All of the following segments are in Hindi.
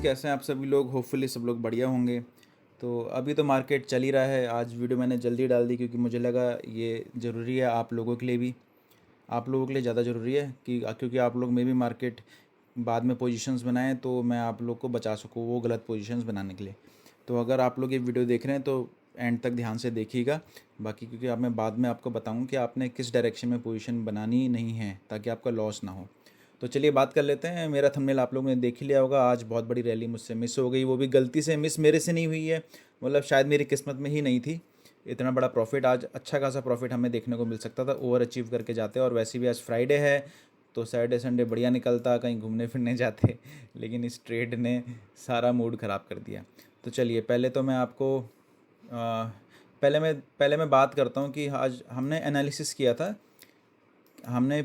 कैसे हैं आप सभी लोग। होपफुली सब लोग बढ़िया होंगे। तो अभी तो मार्केट चल ही रहा है। आज वीडियो मैंने जल्दी डाल दी क्योंकि मुझे लगा ये ज़रूरी है आप लोगों के लिए भी, आप लोगों के लिए ज़्यादा ज़रूरी है कि क्योंकि आप लोग में भी मार्केट बाद में पोजीशंस बनाएं तो मैं आप लोग को बचा सकूँ वो गलत पोजीशंस बनाने के लिए। तो अगर आप लोग ये वीडियो देख रहे हैं तो एंड तक ध्यान से देखिएगा। बाकी क्योंकि अब मैं बाद में आपको बताऊँ कि आपने किस डायरेक्शन में पोजीशन बनानी नहीं है ताकि आपका लॉस ना हो। तो चलिए बात कर लेते हैं। मेरा थंबनेल आप लोगों ने देख ही लिया होगा। आज बहुत बड़ी रैली मुझसे मिस हो गई, वो भी गलती से मिस मेरे से नहीं हुई है, मतलब शायद मेरी किस्मत में ही नहीं थी। इतना बड़ा प्रॉफिट, आज अच्छा खासा प्रॉफिट हमें देखने को मिल सकता था, ओवर अचीव करके जाते। और वैसे भी आज फ्राइडे है तो सैटरडे संडे बढ़िया निकलता, कहीं घूमने फिरने जाते लेकिन इस ट्रेड ने सारा मूड ख़राब कर दिया। तो चलिए पहले तो मैं आपको पहले मैं बात करता हूँ कि आज हमने एनालिसिस किया था। हमने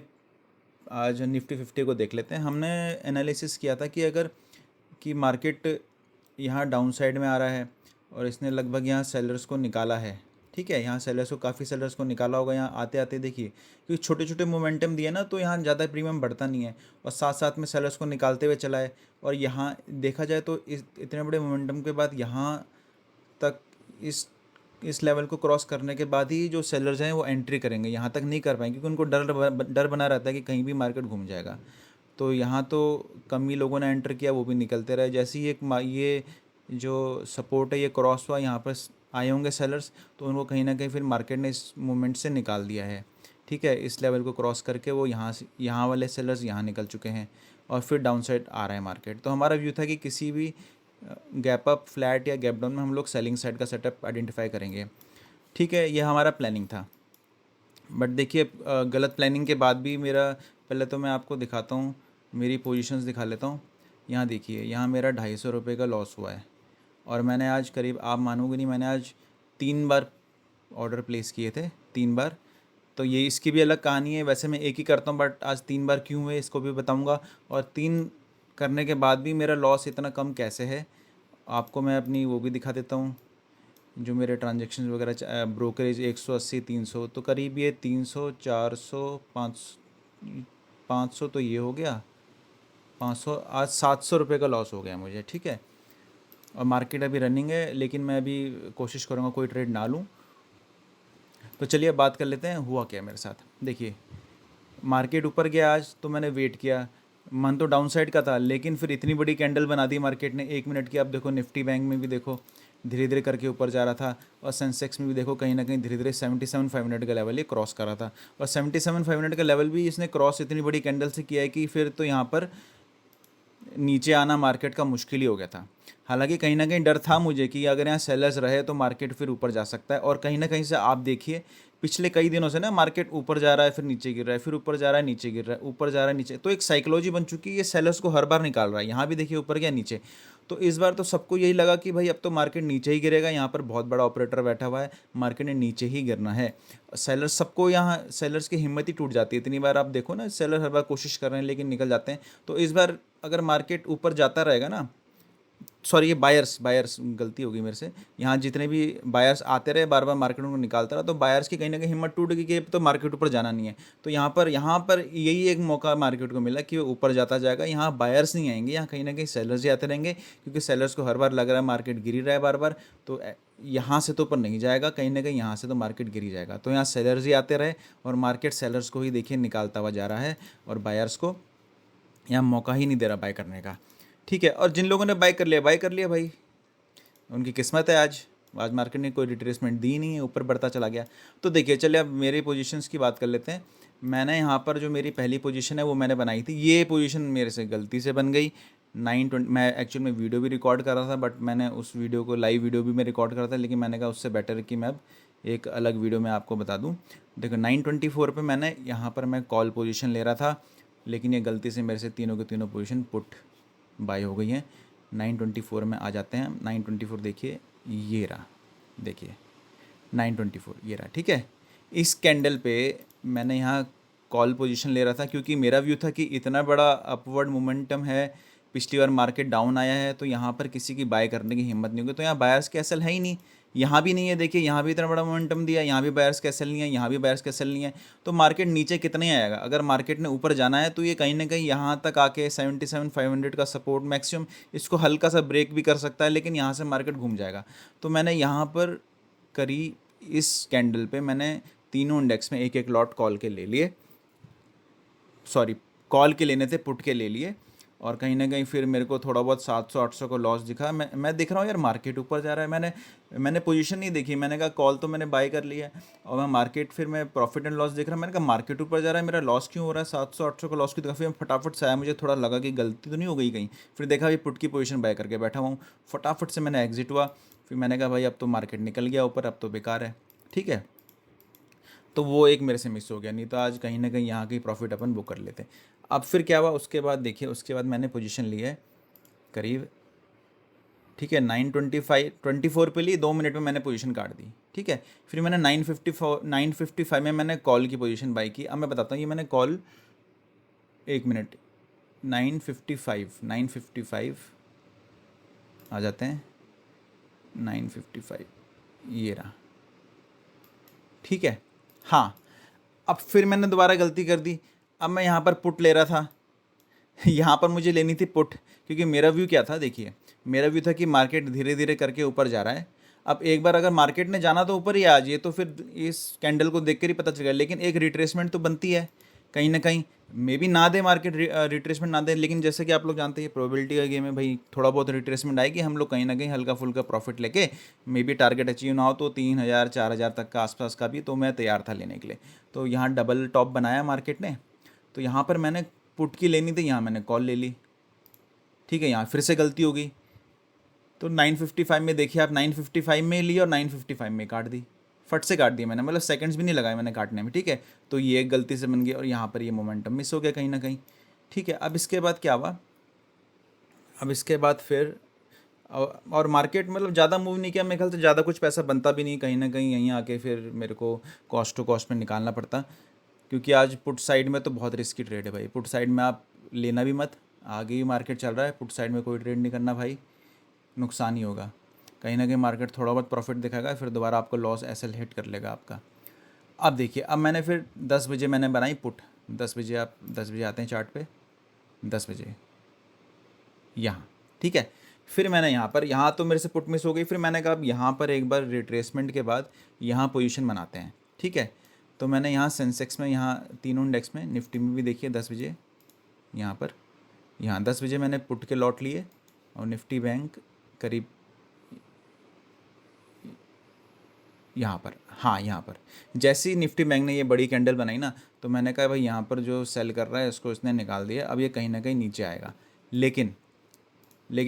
आज निफ्टी 50 को देख लेते हैं। हमने एनालिसिस किया था कि अगर कि मार्केट यहाँ डाउन साइड में आ रहा है और इसने लगभग यहाँ सेलर्स को निकाला है, ठीक है, यहाँ सेलर्स को काफ़ी सेलर्स को निकाला होगा। यहाँ आते आते देखिए क्योंकि छोटे छोटे मोमेंटम दिए ना तो यहाँ ज़्यादा प्रीमियम बढ़ता नहीं है और साथ साथ में सेलर्स को निकालते हुए चला है। और यहाँ देखा जाए तो इतने बड़े मोमेंटम के बाद यहाँ तक इस लेवल को क्रॉस करने के बाद ही जो सेलर्स हैं वो एंट्री करेंगे। यहाँ तक नहीं कर पाएंगे क्योंकि उनको डर बना रहता है कि कहीं भी मार्केट घूम जाएगा। तो यहाँ तो कम ही लोगों ने एंटर किया, वो भी निकलते रहे। जैसे ही ये जो सपोर्ट है ये क्रॉस हुआ, यहाँ पर आए होंगे सेलर्स, तो उनको कहीं ना कहीं फिर मार्केट ने इस मूवमेंट से निकाल दिया है, ठीक है। इस लेवल को क्रॉस करके वो यहाँ वाले सेलर्स यहाँ निकल चुके हैं और फिर डाउन साइड आ रहा है मार्केट। तो हमारा व्यू था कि किसी भी गैप अप, फ्लैट या गैप डाउन में हम लोग सेलिंग साइड का सेटअप आइडेंटिफाई करेंगे, ठीक है। यह हमारा प्लानिंग था। बट देखिए गलत प्लानिंग के बाद भी मेरा, पहले तो मैं आपको दिखाता हूँ, मेरी पोजीशंस दिखा लेता हूँ। यहाँ देखिए, यहाँ मेरा 250 रुपये का लॉस हुआ है और मैंने आज करीब, आप मानोगे नहीं, मैंने आज 3 बार ऑर्डर प्लेस किए थे, 3 बार। तो ये इसकी भी अलग कहानी है। वैसे मैं एक ही करता हूँ बट आज 3 बार क्यों हुए इसको भी बताऊँगा। और 3 करने के बाद भी मेरा लॉस इतना कम कैसे है आपको मैं अपनी वो भी दिखा देता हूँ। जो मेरे ट्रांजेक्शन वगैरह ब्रोकरेज 180 300, तो करीब ये 300 400 500 तो ये हो गया 500, आज 700 रुपये का लॉस हो गया मुझे, ठीक है। और मार्केट अभी रनिंग है लेकिन मैं अभी कोशिश करूँगा कोई ट्रेड ना लूँ। तो चलिए अब बात कर लेते हैं हुआ क्या मेरे साथ। देखिए मार्केट ऊपर गया आज तो मैंने वेट किया, मन तो डाउन साइड का था लेकिन फिर इतनी बड़ी कैंडल बना दी मार्केट ने 1 मिनट की। आप देखो निफ्टी बैंक में भी देखो धीरे धीरे करके ऊपर जा रहा था और सेंसेक्स में भी देखो कहीं ना कहीं धीरे धीरे 77,500 का लेवल ये क्रॉस कर रहा था। और 77,500 का लेवल भी इसने क्रॉस इतनी बड़ी कैंडल से किया है कि फिर तो यहाँ पर नीचे आना मार्केट का मुश्किल ही हो गया था। हालांकि कहीं ना कहीं डर था मुझे कि अगर यहाँ सेलर्स रहे तो मार्केट फिर ऊपर जा सकता है। और कहीं ना कहीं से आप देखिए पिछले कई दिनों से ना मार्केट ऊपर जा रहा है फिर नीचे गिर रहा है, फिर ऊपर जा रहा है नीचे गिर रहा है, ऊपर जा रहा है नीचे। तो एक साइकोलॉजी बन चुकी है, ये सेलर्स को हर बार निकाल रहा है। यहाँ भी देखिए ऊपर गया नीचे, तो इस बार तो सबको यही लगा कि भाई अब तो मार्केट नीचे ही गिरेगा। यहाँ पर बहुत बड़ा ऑपरेटर बैठा हुआ है, मार्केट ने नीचे ही गिरना है। सेलर्स, सबको यहाँ सेलर्स की हिम्मत ही टूट जाती है। इतनी बार आप देखो ना सेलर हर बार कोशिश कर रहे हैं लेकिन निकल जाते हैं। तो इस बार अगर मार्केट ऊपर जाता रहेगा ना, सॉरी ये बायर्स गलती होगी मेरे से, यहाँ जितने भी बायर्स आते रहे बार बार मार्केट को निकालता रहा तो बायर्स की कहीं ना कहीं हिम्मत टूट गई कि अब तो मार्केट ऊपर जाना नहीं है। तो यहाँ पर यही एक मौका मार्केट को मिला कि वो ऊपर जाता जाएगा। यहाँ बायर्स नहीं आएंगे, यहाँ कहीं ना कहीं सेलर्स ही आते रहेंगे क्योंकि सेलर्स को हर बार लग रहा है मार्केट गिर ही रहा है बार बार, तो यहाँ से तो ऊपर नहीं जाएगा, कहीं ना कहीं यहाँ से तो मार्केट गिर ही जाएगा। तो यहाँ सेलर्स ही आते रहे और मार्केट सेलर्स को ही देखिए निकालता हुआ जा रहा है और बायर्स को यहाँ मौका ही नहीं दे रहा बाय करने का, ठीक है। और जिन लोगों ने बाय कर लिया भाई, उनकी किस्मत है। आज मार्केट ने कोई रिट्रेसमेंट दी नहीं है, ऊपर बढ़ता चला गया। तो देखिए चलिए अब मेरी पोजीशंस की बात कर लेते हैं। मैंने यहाँ पर जो मेरी पहली पोजीशन है वो मैंने बनाई थी, ये पोजीशन मेरे से गलती से बन गई 920। मैं एक्चुअल में वीडियो भी रिकॉर्ड कर रहा था बट मैंने उस वीडियो को, लाइव वीडियो भी मैं रिकॉर्ड कर रहा था, लेकिन मैंने कहा उससे बेटर कि मैं अब एक अलग वीडियो में आपको बता दूँ। देखो 924 पे मैंने यहाँ पर मैं कॉल पोजीशन ले रहा था, लेकिन ये गलती से मेरे से तीनों के तीनों पोजीशन पुट बाय हो गई हैं। 924 में आ जाते हैं। 924 देखिए, ये रहा, देखिए 924 ये रहा, ठीक है। इस कैंडल पे मैंने यहाँ कॉल पोजीशन ले रहा था क्योंकि मेरा व्यू था कि इतना बड़ा अपवर्ड मोमेंटम है, पिछली बार मार्केट डाउन आया है तो यहाँ पर किसी की बाय करने की हिम्मत नहीं होगी। तो यहाँ बायर्स के असल है ही नहीं, यहाँ भी नहीं है, देखिए यहाँ भी इतना बड़ा मोमेंटम दिया, यहाँ भी बायर्स का सेल नहीं है, यहाँ भी बायर्स का सेल नहीं है। तो मार्केट नीचे कितने आएगा? अगर मार्केट ने ऊपर जाना है तो ये कहीं ना कहीं यहाँ तक आके 77,500 का सपोर्ट मैक्सिमम इसको हल्का सा ब्रेक भी कर सकता है, लेकिन यहाँ से मार्केट घूम जाएगा। तो मैंने यहाँ पर करी, इस कैंडल पे मैंने तीनों इंडेक्स में एक एक लॉट कॉल के ले लिए, सॉरी कॉल के लेने थे, पुट के ले लिए। और कहीं ना कहीं फिर मेरे को थोड़ा बहुत 700-800 को लॉस दिखा। मैं दिख रहा हूँ यार मार्केट ऊपर जा रहा है, मैंने पोजीशन नहीं देखी, मैंने कहा कॉल तो मैंने बाय कर लिया है और मैं मार्केट, फिर मैं प्रॉफिट एंड लॉस देख रहा, मैंने कहा मार्केट ऊपर जा रहा है, मेरा लॉस क्यों हो रहा है? 700-800 का लॉस क्यों दिखा? फिर फटाफट से आया, मुझे थोड़ा लगा कि गलती तो नहीं हो गई कहीं। फिर देखा भाई पुट की पोजीशन बाय करके बैठा हुआ हूँ, फटाफट से मैंने एग्जिट हुआ। फिर मैंने कहा भाई अब तो मार्केट निकल गया ऊपर, अब तो बेकार है, ठीक है। तो वो एक मेरे से मिस हो गया, नहीं तो आज कहीं ना कहीं यहाँ की प्रॉफिट अपन बुक कर लेते। अब फिर क्या हुआ उसके बाद, देखिए उसके बाद मैंने पोजीशन ली है करीब, ठीक है 9:24 पे ली, 2 मिनट में मैंने पोजीशन काट दी, ठीक है। फिर मैंने 9:55 में मैंने कॉल की पोजीशन बाई की। अब मैं बताता हूँ ये मैंने कॉल, 1 मिनट, 9:55 आ जाते हैं, 9:55 ये रहा, ठीक है। हाँ, अब फिर मैंने दोबारा गलती कर दी। अब मैं यहाँ पर पुट ले रहा था यहाँ पर मुझे लेनी थी पुट, क्योंकि मेरा व्यू क्या था, देखिए मेरा व्यू था कि मार्केट धीरे धीरे करके ऊपर जा रहा है। अब एक बार अगर मार्केट ने जाना तो ऊपर ही आ जाए, तो फिर इस कैंडल को देख कर ही पता चलेगा। लेकिन एक रिट्रेसमेंट तो बनती है कहीं ना कहीं, मे बी ना दे मार्केट, रिट्रेसमेंट ना दे, लेकिन जैसे कि आप लोग जानते हैं प्रोबेबिलिटी का गेम है भाई, थोड़ा बहुत रिट्रेसमेंट आएगी, हम लोग कहीं ना कहीं हल्का फुल्का प्रॉफिट लेके, मे बी टारगेट अचीव ना हो तो 3,000-4,000 तक का आसपास का भी तो मैं तैयार था लेने के लिए। तो यहाँ डबल टॉप बनाया मार्केट ने, तो यहाँ पर मैंने पुट की लेनी थी, यहाँ मैंने कॉल ले ली, ठीक है। यहाँ फिर से गलती हो गई, तो 9:55 में देखिए आप, 9:55 में ली और 9:55 में काट दी, फट से काट दिया मैंने, मतलब सेकंड्स भी नहीं लगाए मैंने काटने में, ठीक है। तो ये एक गलती से बन गई और यहाँ पर ये मोमेंटम मिस हो गया कहीं ना कहीं, ठीक है। अब इसके बाद क्या हुआ, अब इसके बाद फिर और मार्केट मतलब ज़्यादा मूव नहीं किया, मेरे ख्याल से ज़्यादा कुछ पैसा बनता भी नहीं, कहीं ना कहीं यहीं आके फिर मेरे को कॉस्ट टू कॉस्ट में निकालना पड़ता, क्योंकि आज पुट साइड में तो बहुत रिस्की ट्रेड है भाई। पुट साइड में आप लेना भी मत, आगे ही मार्केट चल रहा है, पुट साइड में कोई ट्रेड नहीं करना भाई, नुकसान ही होगा। कहीं ना कहीं मार्केट थोड़ा बहुत प्रॉफिट दिखाएगा, फिर दोबारा आपको लॉस ऐसे हिट कर लेगा आपका। अब देखिए, अब मैंने फिर 10 बजे मैंने बनाई पुट, 10 बजे, आप 10 बजे आते हैं चार्ट पे, 10 बजे यहाँ, ठीक है। फिर मैंने यहाँ पर, यहाँ तो मेरे से पुट मिस हो गई, फिर मैंने कहा अब यहाँ पर एक बार रिट्रेसमेंट के बाद यहाँ पोजीशन बनाते हैं, ठीक है। तो मैंने यहाँ सेंसेक्स में, यहाँ तीनों इंडेक्स में, निफ्टी में भी देखिए 10 बजे यहाँ पर, यहाँ 10 बजे मैंने पुट के लॉट लिए, और निफ्टी बैंक करीब यहाँ पर, हाँ यहाँ पर जैसे ही निफ्टी बैंक ने ये बड़ी कैंडल बनाई ना, तो मैंने कहा भाई यहाँ पर जो सेल कर रहा है इसको इसने निकाल दिया, अब ये कहीं ना कहीं नीचे आएगा। लेकिन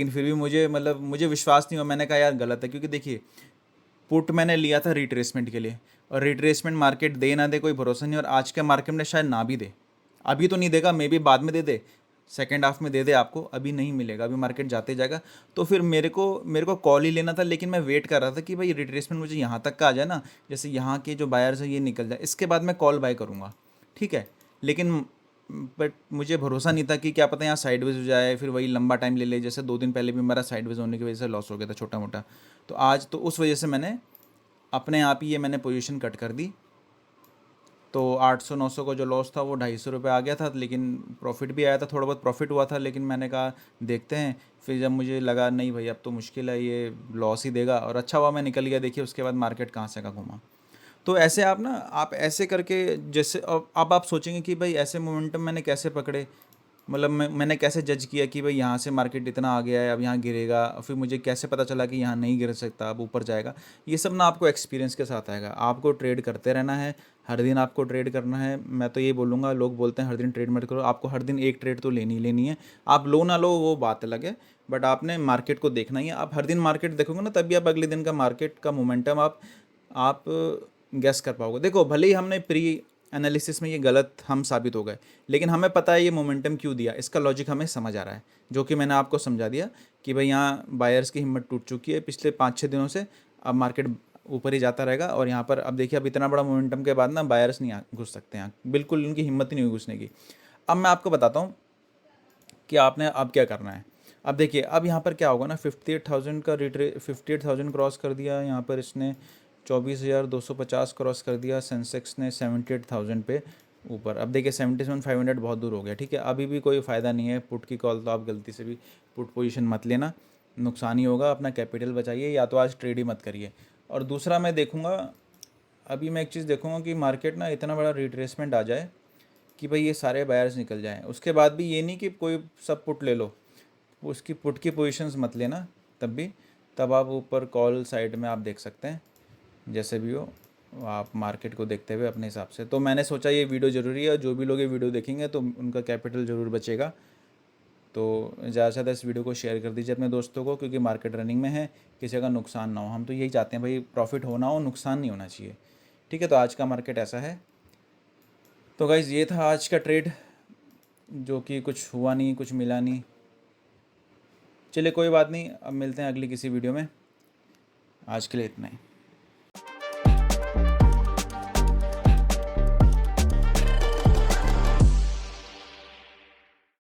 फिर भी मुझे, मतलब मुझे विश्वास नहीं हुआ, मैंने कहा यार गलत है, क्योंकि देखिए पुट मैंने लिया था रिट्रेसमेंट के लिए, और रिट्रेसमेंट मार्केट दे ना दे कोई भरोसा नहीं, और आज के मार्केट में शायद ना भी दे, अभी तो नहीं देगा, मे बी बाद में दे सेकेंड हाफ में दे आपको, अभी नहीं मिलेगा, अभी मार्केट जाते जाएगा। तो फिर मेरे को कॉल ही लेना था, लेकिन मैं वेट कर रहा था कि भाई रिट्रेसमेंट मुझे यहाँ तक का आ जाए ना, जैसे यहाँ के जो बायर्स है ये निकल जाए, इसके बाद मैं कॉल बाय करूँगा, ठीक है। लेकिन बट मुझे भरोसा नहीं था कि क्या पता यहाँ साइडवेज हो जाए, फिर वही लंबा टाइम ले ले, जैसे 2 दिन पहले भी मेरा साइडवेज होने की वजह से लॉस हो गया था छोटा मोटा। तो आज तो उस वजह से मैंने अपने आप ही ये मैंने पोजीशन कट कर दी, तो 800-900 का जो लॉस था वो 250 रुपये आ गया था, लेकिन प्रॉफिट भी आया था, थोड़ा बहुत प्रॉफिट हुआ था, लेकिन मैंने कहा देखते हैं। फिर जब मुझे लगा नहीं भाई अब तो मुश्किल है, ये लॉस ही देगा, और अच्छा हुआ मैं निकल गया। देखिए उसके बाद मार्केट कहाँ से कहाँ घूमा। तो ऐसे आप ना, आप ऐसे करके, जैसे अब आप सोचेंगे कि भाई ऐसे मोमेंटम मैंने कैसे पकड़े, मतलब मैंने कैसे जज किया कि भाई यहाँ से मार्केट इतना आ गया है, अब यहाँ गिरेगा, फिर मुझे कैसे पता चला कि यहाँ नहीं गिर सकता, अब ऊपर जाएगा। ये सब ना आपको एक्सपीरियंस के साथ आएगा, आपको ट्रेड करते रहना है, हर दिन आपको ट्रेड करना है। मैं तो ये बोलूँगा, लोग बोलते हैं हर दिन ट्रेड मत करो, आपको हर दिन एक ट्रेड तो लेनी है। आप लो ना लो वो बात अलग है, बट आपने मार्केट को देखना ही है। आप हर दिन मार्केट देखोगे ना, तभी आप अगले दिन का मार्केट का मोमेंटम आप गैस कर पाओगे। देखो भले ही हमने प्री एनालिसिस में ये गलत हम साबित हो गए, लेकिन हमें पता है ये मोमेंटम क्यों दिया, इसका लॉजिक हमें समझ आ रहा है, जो कि मैंने आपको समझा दिया कि भाई यहाँ बायर्स की हिम्मत टूट चुकी है पिछले 5-6 दिनों से, अब मार्केट ऊपर ही जाता रहेगा। और यहाँ पर अब देखिए, अब इतना बड़ा मोमेंटम के बाद ना बायर्स नहीं घुस सकते यहाँ, बिल्कुल उनकी हिम्मत ही नहीं हुई घुसने की। अब मैं आपको बताता हूँ कि आपने अब क्या करना है। अब देखिए अब यहाँ पर क्या होगा ना, 58,000 का 58,000 क्रॉस कर दिया, यहाँ पर इसने 24,250 क्रॉस कर दिया, सेंसेक्स ने 78,000 पे ऊपर। अब देखिए 77,500 बहुत दूर हो गया, ठीक है। अभी भी कोई फ़ायदा नहीं है पुट की कॉल, तो आप गलती से भी पुट पोजीशन मत लेना, नुकसान ही होगा। अपना कैपिटल बचाइए, या तो आज ट्रेड ही मत करिए। और दूसरा मैं देखूँगा, अभी मैं एक चीज़ देखूँगा कि मार्केट ना इतना बड़ा रिट्रेसमेंट आ जाए कि भाई ये सारे बायर्स निकल जाएं। उसके बाद भी ये नहीं कि कोई सब पुट ले लो, उसकी पुट की पोजीशंस मत लेना तब आप ऊपर कॉल साइड में आप देख सकते हैं, जैसे भी हो आप मार्केट को देखते हुए अपने हिसाब से। तो मैंने सोचा ये वीडियो ज़रूरी है, जो भी लोग ये वीडियो देखेंगे तो उनका कैपिटल ज़रूर बचेगा। तो ज़्यादा से ज़्यादा इस वीडियो को शेयर कर दीजिए अपने दोस्तों को, क्योंकि मार्केट रनिंग में है, किसी का नुकसान ना हो। हम तो यही चाहते हैं भाई, प्रॉफिट होना हो, नुकसान नहीं होना चाहिए, ठीक है। तो आज का मार्केट ऐसा है। तो गाइज़ ये था आज का ट्रेड, जो कि कुछ हुआ नहीं, कुछ मिला नहीं। चलिए कोई बात नहीं, अब मिलते हैं अगली किसी वीडियो में। आज के लिए इतना ही।